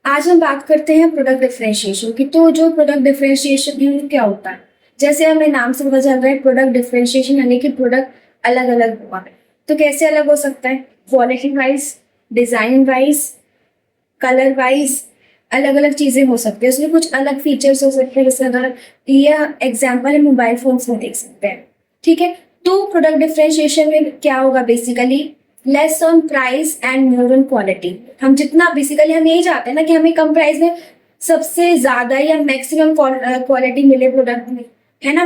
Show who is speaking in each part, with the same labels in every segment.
Speaker 1: आज हम बात करते हैं प्रोडक्ट डिफरेंशिएशन की। तो जो प्रोडक्ट डिफरेंशिएशन है वो क्या होता है? जैसे हमें नाम से पता चल रहा है प्रोडक्ट डिफरेंशिएशन यानी कि प्रोडक्ट अलग अलग हुआ है। तो कैसे अलग हो सकता है? Quality wise, design wise, colour wise अलग अलग चीजें हो सकती है। उसमें कुछ अलग फीचर्स हो सकते हैं। जैसे अगर ये एग्जाम्पल है मोबाइल फोन्स में देख सकते हैं, ठीक है। तो प्रोडक्ट डिफरेंशिएशन में क्या होगा? Basically less on price and more on quality. हम जितना बेसिकली हम यही चाहते हैं ना कि हमें कम प्राइस में सबसे ज्यादा या मैक्सिमम क्वालिटी मिले प्रोडक्ट में, है ना।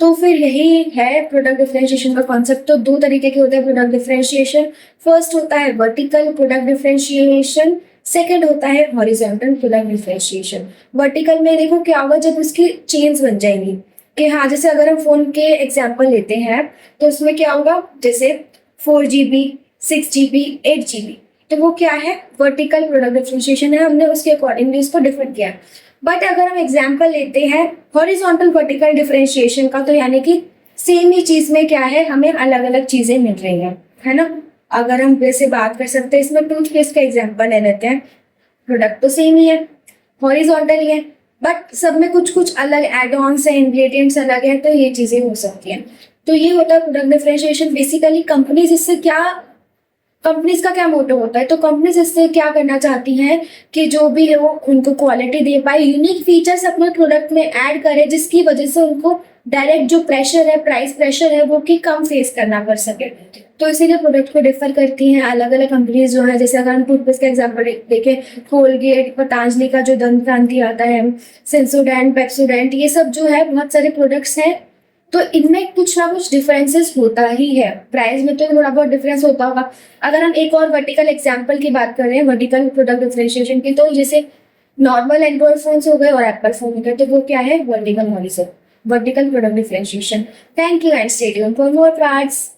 Speaker 1: तो फिर यही है प्रोडक्ट डिफरेंशिएशन का कॉन्सेप्ट। तो दो तरीके के होते हैं प्रोडक्ट डिफरेंशिएशन। फर्स्ट होता है वर्टिकल प्रोडक्ट डिफरेंशिएशन, सेकेंड होता है हॉरिजॉन्टल प्रोडक्ट डिफरेंशिएशन। वर्टिकल में देखो क्या होगा, जब उसकी चेन्स बन जाएंगी कि हाँ, जैसे अगर हम फोन के एग्जाम्पल लेते हैं तो उसमें क्या होगा, जैसे 4 GB, 6 GB, 8 GB। तो वो क्या है? वर्टिकल प्रोडक्ट डिफरेंशिएशन है, हमने उसके अकॉर्डिंगली उसको डिफरेंट किया। बट अगर हम एग्जाम्पल लेते हैं हॉरिजॉन्टल वर्टिकल डिफरेंशिएशन का, तो यानी कि सेम ही चीज में क्या है, हमें अलग अलग चीजें मिल रही हैं, है ना। अगर हम वैसे बात कर सकते हैं, इसमें टूथपेस्ट का एग्जाम्पल ले लेते हैं। प्रोडक्ट तो सेम ही है, हॉरिजॉन्टल ही है, बट सब में कुछ कुछ अलग एड ऑन्स है, इंग्रेडिएंट्स अलग है, तो ये चीजें हो सकती हैं। तो ये होता है प्रोडक्ट डिफरेंशिएशन। बेसिकली कंपनीज इससे क्या, कंपनीज का क्या मोटिव होता है? तो कंपनीज इससे क्या करना चाहती हैं कि जो भी है वो उनको क्वालिटी दे पाए, यूनिक फीचर्स अपने प्रोडक्ट में ऐड करे, जिसकी वजह से उनको डायरेक्ट जो प्रेशर है, प्राइस प्रेशर है, वो कि कम फेस करना पड़ सके। तो इसीलिए प्रोडक्ट को डिफर करती हैं अलग अलग कंपनीज जो है। जैसे अगर हम टूथपेस्ट का एग्जाम्पल देखें, कोलगेट, पतंजलि का जो दंत कांति आता है, सेंसोडेंट, पेप्सोडेंट, ये सब जो है बहुत सारे प्रोडक्ट्स हैं। तो इनमें कुछ ना कुछ डिफरेंसेस होता ही है। प्राइस में तो थोड़ा बहुत डिफरेंस होता होगा। अगर हम एक और वर्टिकल एग्जांपल की बात कर रहे हैं, वर्टिकल प्रोडक्ट डिफरेंशिएशन की, तो जैसे नॉर्मल एंड्रॉइड फोन्स हो गए और एप्पल फोन हो गए, तो वो क्या है? Vertical horizontal vertical product differentiation. Thank you and stay tuned for more parts.